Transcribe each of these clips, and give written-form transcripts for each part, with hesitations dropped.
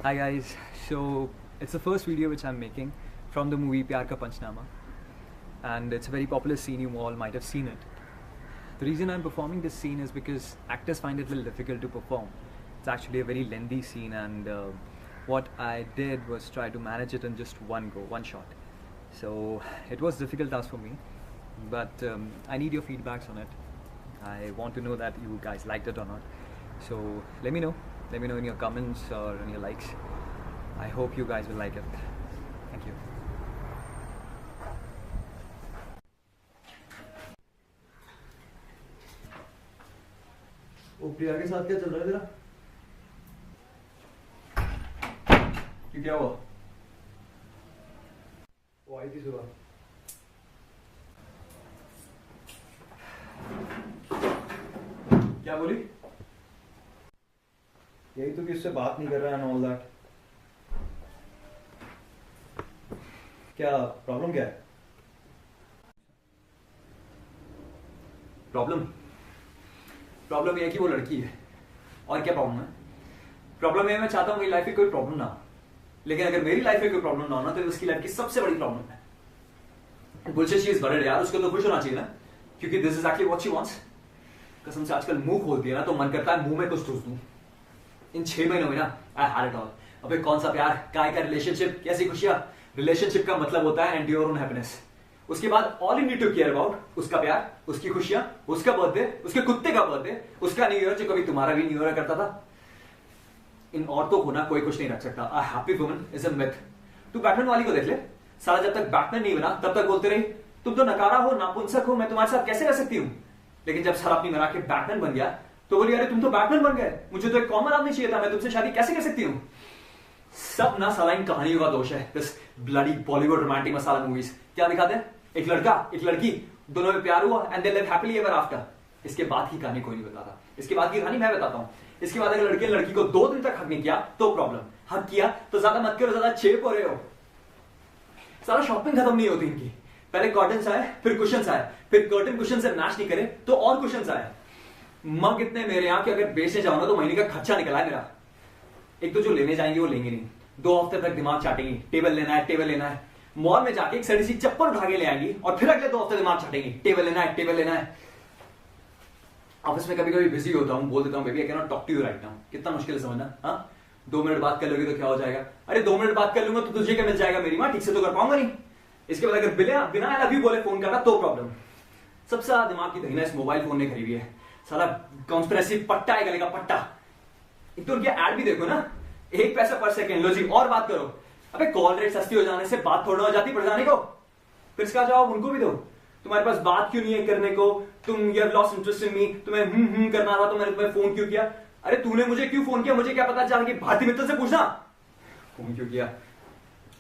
Hi guys, so it's the first video which I'm making from the movie Pyar Ka Panchnama, and it's a very popular scene, you all might have seen it. The reason I'm performing this scene is because actors find it a little difficult to perform. It's actually a very lengthy scene, and what I did was try to manage it in just one go, one shot. So it was a difficult task for me, but I need your feedbacks on it. I want to know that you guys liked it or not. So let me know in your comments or in your likes. I hope you guys will like it. Thank you. ओ प्रिया के साथ क्या चल रहा है तेरा? ये क्या हुआ? वो आई थी सुबह। क्या बोली? यही तो कि उससे बात नहीं कर रहा है and all that. क्या प्रॉब्लम क्या है? प्रॉब्लम ये है कि वो लड़की है। और क्या प्रॉब्लम है? प्रॉब्लम है मैं चाहता हूँ मेरी लाइफ में कोई प्रॉब्लम ना हो, लेकिन अगर मेरी लाइफ में कोई प्रॉब्लम ना हो ना तो उसकी लाइफ की सबसे बड़ी प्रॉब्लम है। बुलशिट शी इज वर्रिड यार, उसको तो खुश होना चाहिए ना, क्योंकि this is actually what she wants. कसम से आजकल मुंह खोलती है ना तो मन करता है मुंह में कुछ ठूस दूं। इन 6 महीनों में ना आई हैड इट ऑल। अबे कौन सा प्यार, काय का रिलेशनशिप, कैसी खुशियां। रिलेशनशिप का मतलब होता है एंड योर ओन हैप्पीनेस। उसके बाद all you need to care about उसका प्यार, उसकी खुशियां, उसका बर्थडे, उसके कुत्ते का बर्थडे, उसका न्यू ईयर जो कभी तुम्हारा भी न्यू ईयर करता था। इन औरतों को ना कोई कुछ नहीं रख सकता। A happy woman is a myth. तू बैटमैन वाली को देख ले, साला जब तक बैटमैन नहीं बना तब तक बोलते रही तुम तो नकारा हो, नापुंसक हो, मैं तुम्हारे साथ कैसे रह सकती हूं। लेकिन जब साला अपनी मना के बैटमैन बन गया तो बोली अरे तुम तो बैटमैन बन गए, मुझे तो एक कॉमन आदमी चाहिए था, मैं तुमसे शादी कैसे कर सकती हूँ। सब ना साला इन कहानियों का दोष है। This bloody Bollywood romantic masala movies क्या दिखाते हैं? एक लड़का एक लड़की, दोनों में प्यार हुआ and they live happily ever after. इसके बाद की कहानी कोई नहीं बताता। इसके बाद की कहानी मैं बताता हूं। इसके बाद अगर लड़के लड़की को 2 दिन तक हक नहीं किया तो प्रॉब्लम, हक किया तो ज्यादा मत करो, ज्यादा चेप हो रहे हो। सारा शॉपिंग खत्म नहीं होती इनकी। पहले कॉटन आए, फिर कुशन्स आए, फिर कर्टन कुशन से मैच नहीं करे तो और कुशन्स आए। मग इतने मेरे यहाँ कि अगर बेचने जाओ ना तो महीने का खर्चा निकला है मेरा। एक तो जो लेने जाएंगे वो लेंगे नहीं, 2 हफ्ते तक दिमाग चाटेंगे, टेबल लेना है, टेबल लेना है। मॉल में जाके एक सड़ी सी चप्पल उठा के ले आएंगी और फिर अगले 2 हफ्ते दिमाग चाटेंगे, टेबल लेना है, टेबल लेना है। ऑफिस में कभी कभी बिजी होता हूँ, बोल देता हूँ baby I can not talk to you right now. कितना मुश्किल है समझना। हाँ 2 मिनट बात कर लोगे तो क्या हो जाएगा? अरे 2 मिनट बात कर लूंगा तो तुझे क्या मिल जाएगा? मेरी माँ ठीक से तो कर पाऊंगा नहीं। इसके बाद अगर बिना आई लव यू बोले फोन करना तो प्रॉब्लम। सबसे ज्यादा दिमाग की दहीना इस मोबाइल फोन ने खरीदी है। साला कॉन्स्पिरेसी पट्टा है, गले का पट्टा। एक तो उनके ऐड भी देखो ना, 1 पैसा पर सेकेंड, लो जी और बात करो। अबे कॉल रेट सस्ती हो जाने से बात थोड़ा हो जाती पड़ जाने को। फिर इसका जवाब उनको भी दो, तुम्हारे पास बात क्यों नहीं है करने को, तुम you have lost interest in me, तुम्हें करना था तो मैंने तुम्हें फोन क्यों किया। अरे तूने मुझे क्यों फोन किया, मुझे क्या पता चला कि भारती मित्तल से पूछना फोन क्यों किया।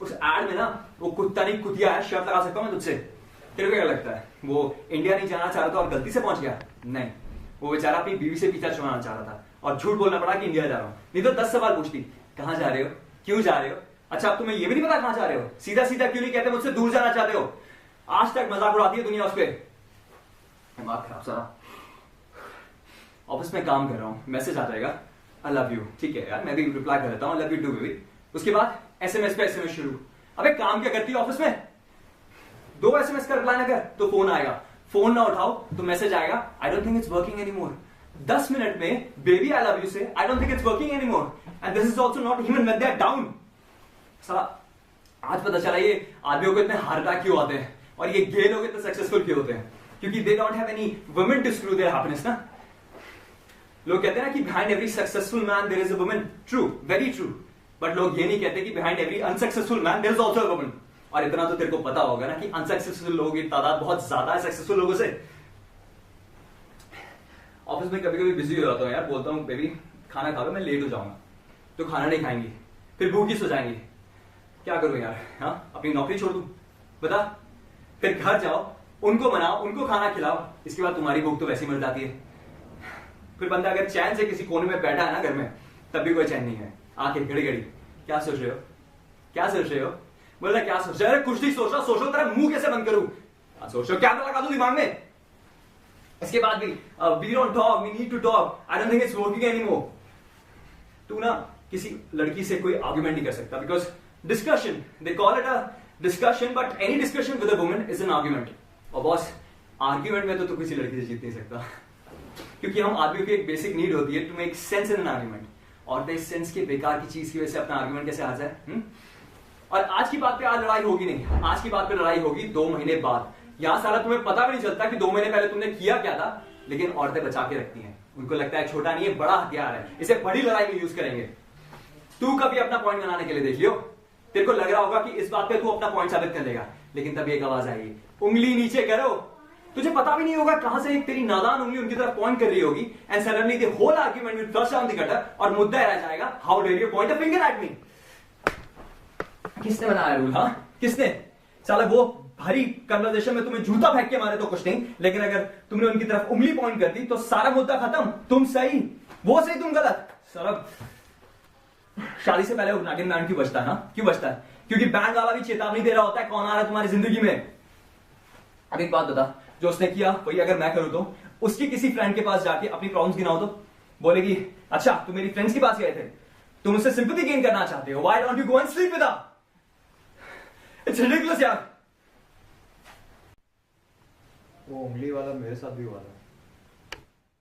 उस एड में ना वो कुत्ता नहीं कुतिया है, शर्त लगा सकता हूं मैं तुझसे। तेरे को क्या लगता है वो इंडिया नहीं जाना चाह रहा था और गलती से पहुंच गया? नहीं, वो बेचारा अपनी बीवी से पीछा छुड़ाना चाह रहा था और झूठ बोलना पड़ा कि इंडिया जा रहा हूं। नहीं तो 10 सवाल पूछती, कहां जा रहे हो, क्यों जा रहे हो। अच्छा अब तुम्हें ये भी नहीं पता कहां जा रहे हो? सीधा सीधा क्यों नहीं कहते मुझसे दूर जाना चाहते हो? आज तक मजाक उड़ाती है दुनिया उस पर। दिमाग खराब सारा। ऑफिस में काम कर रहा हूं, मैसेज आ जाएगा आई लव यू, ठीक है यार मैं भी रिप्लाई कर देता हूं लव यू टू बेबी। उसके बाद एसएमएस पे एसएमएस शुरू। अबे काम क्या करती है ऑफिस में? 2 एसएमएस का रिप्लाई ना कर तो फोन आएगा, फोन ना उठाओ तो मैसेज आएगा I don't think it's working anymore. 10 minute में बेबी आई लव यू से I don't think it's working anymore and this is also not even when they are down. साला आज पता चला ये आदमियों को इतने हार्ट अटैक क्यों आते हैं और ये गे लोग इतने सक्सेसफुल क्यों होते हैं, क्योंकि they don't have any women to screw their happiness ना। लोग कहते हैं ना कि behind every successful man there is a woman. True, very true, but लोग ये नहीं कहते कि behind every unsuccessful man there is also a woman. और इतना तो तेरे को पता होगा ना कि अनसक्सेसफुल लोगों की तादाद बहुत ज्यादा है सक्सेसफुल लोगों से। ऑफिस में कभी कभी बिजी हो जाता हूँ यार, बोलता हूँ बेबी खाना खा लो मैं लेट हो जाऊंगा, तो खाना नहीं खाएंगी, फिर भूखी सो जाएंगी। क्या करूं यार? हाँ अपनी नौकरी छोड़ दूं बता? फिर घर जाओ, उनको मनाओ, उनको खाना खिलाओ, इसके बाद तुम्हारी भूख तो वैसी मर जाती है। फिर बंदा अगर चैन से किसी कोने में बैठा है ना घर में तब भी कोई चैन नहीं है। आंखें घड़ी घड़ी क्या सोच रहे हो, क्या सोच रहे हो? बोला क्या सोच रहे हो? कुछ नहीं सोच रहा, सोचो तेरा मुंह कैसे बंद करूं? क्या सोच रहे हो? क्या लगा दूं दिमाग में? इसके बाद भी we don't talk, we need to talk, I don't think it's working anymore. तू ना किसी लड़की से कोई आर्ग्यूमेंट नहीं कर सकता, because discussion, they call it a discussion, but any discussion with a woman is an argument. और बॉस, आर्ग्यूमेंट में तो किसी लड़की से जीत नहीं सकता, क्योंकि हम आदमियों की एक बेसिक नीड होती है to make sense in an argument, और इस सेंस के बेकार की चीज की वजह से अपना आर्ग्यूमेंट कैसे आ जाए? और आज की बात पे आज लड़ाई होगी नहीं, आज की बात पे लड़ाई होगी 2 महीने बाद। यहां साला तुम्हें पता भी नहीं चलता कि 2 महीने पहले तुमने किया क्या था, लेकिन औरतें बचा के रखती हैं। उनको लगता है छोटा नहीं है, बड़ा हथियार है, इसे बड़ी लड़ाई में यूज करेंगे। तू कभी अपना पॉइंट बनाने के लिए देख लियो, तेरे को लग रहा होगा कि इस बात पे तू अपना पॉइंट साबित कर लेगा, लेकिन तभी एक आवाज आएगी, उंगली नीचे करो। तुझे पता भी नहीं होगा कहां से एक तेरी नादान उंगली उनकी तरफ पॉइंट कर रही होगी, and suddenly the whole argument will flush down the gutter, और मुद्दा रह जाएगा, how dare you point a finger at me. किसने बनाया रूल? हाँ, किसने? साला वो भारी कन्वर्सेशन में तुम्हें जूता फेंक के मारे तो कुछ नहीं, लेकिन अगर तुमने उनकी तरफ उंगली पॉइंट कर दी तो सारा मुद्दा खत्म। तुम सही, वो सही, तुम गलत। सरब शादी से पहले वो नागिन बैंड क्यों बजता है ना? क्यों बजता है? क्योंकि बैंड वाला भी चेतावनी दे रहा होता है कौन आ रहा है तुम्हारी जिंदगी में। अब एक बात बता, जो उसने किया वही अगर मैं करूं तो उसकी किसी फ्रेंड के पास जाके अपनी प्रॉब्लम्स गिनाओ तो बोलेगी, अच्छा तुम मेरी फ्रेंड्स के पास गए थे, तुम उससे सिंपैथी गेन करना चाहते हो, why don't you go and sleep with her? It's ridiculous यार। वो उंगली वाला मेरे साथ भी हुआ था।